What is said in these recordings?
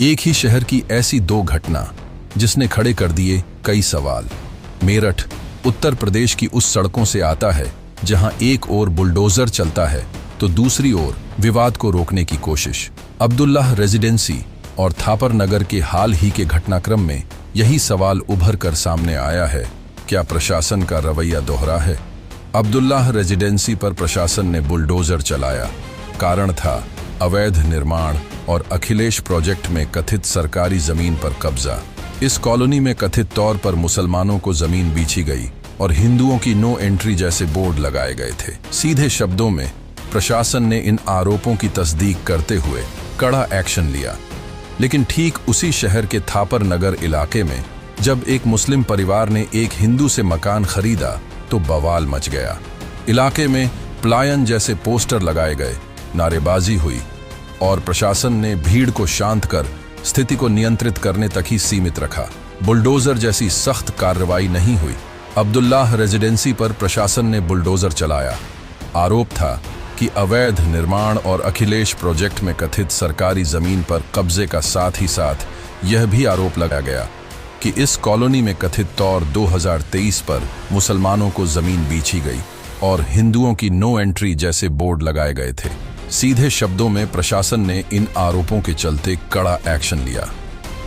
एक ही शहर की ऐसी दो घटना जिसने खड़े कर दिए कई सवाल। मेरठ उत्तर प्रदेश की उस सड़कों से आता है जहां एक ओर बुलडोजर चलता है तो दूसरी ओर विवाद को रोकने की कोशिश। अब्दुल्लाह रेजिडेंसी और थापर नगर के हाल ही के घटनाक्रम में यही सवाल उभर कर सामने आया है, क्या प्रशासन का रवैया दोहरा है? अब्दुल्लाह रेजिडेंसी पर प्रशासन ने बुलडोजर चलाया। कारण था अवैध निर्माण और अखिलेश प्रोजेक्ट में कथित सरकारी जमीन पर कब्जा। इस कॉलोनी में कथित तौर पर मुसलमानों को जमीन बेची गई और हिंदुओं की नो एंट्री जैसे बोर्ड लगाए गए थे। सीधे शब्दों में प्रशासन ने इन आरोपों की तस्दीक करते हुए कड़ा एक्शन लिया। लेकिन ठीक उसी शहर के थापर नगर इलाके में जब एक मुस्लिम परिवार ने एक हिंदू से मकान खरीदा तो बवाल मच गया। इलाके में पलायन जैसे पोस्टर लगाए गए, नारेबाजी हुई और प्रशासन ने भीड़ को शांत कर स्थिति को नियंत्रित करने तक ही सीमित रखा। बुलडोजर जैसी सख्त कार्रवाई नहीं हुई। अब्दुल्लाह रेजिडेंसी पर प्रशासन ने बुलडोजर चलाया। आरोप था कि अवैध निर्माण और अखिलेश प्रोजेक्ट में कथित सरकारी जमीन पर कब्जे का साथ ही साथ यह भी आरोप लगाया गया कि इस कॉलोनी में कथित तौर 2023 पर मुसलमानों को जमीन बेची गई और हिंदुओं की नो एंट्री जैसे बोर्ड लगाए गए थे। सीधे शब्दों में प्रशासन ने इन आरोपों के चलते कड़ा एक्शन लिया।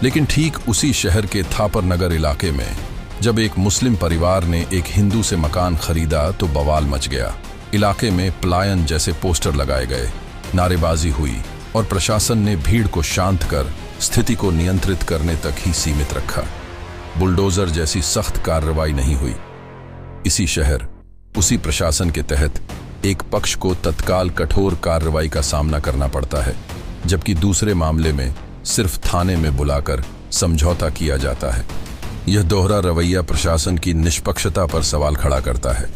लेकिन ठीक उसी शहर के थापर नगर इलाके में जब एक मुस्लिम परिवार ने एक हिंदू से मकान खरीदा तो बवाल मच गया। इलाके में पलायन जैसे पोस्टर लगाए गए, नारेबाजी हुई और प्रशासन ने भीड़ को शांत कर स्थिति को नियंत्रित करने तक ही सीमित रखा। बुलडोजर जैसी सख्त कार्रवाई नहीं हुई। इसी शहर, उसी प्रशासन के तहत एक पक्ष को तत्काल कठोर कार्रवाई का सामना करना पड़ता है, जबकि दूसरे मामले में सिर्फ थाने में बुलाकर समझौता किया जाता है। यह दोहरा रवैया प्रशासन की निष्पक्षता पर सवाल खड़ा करता है।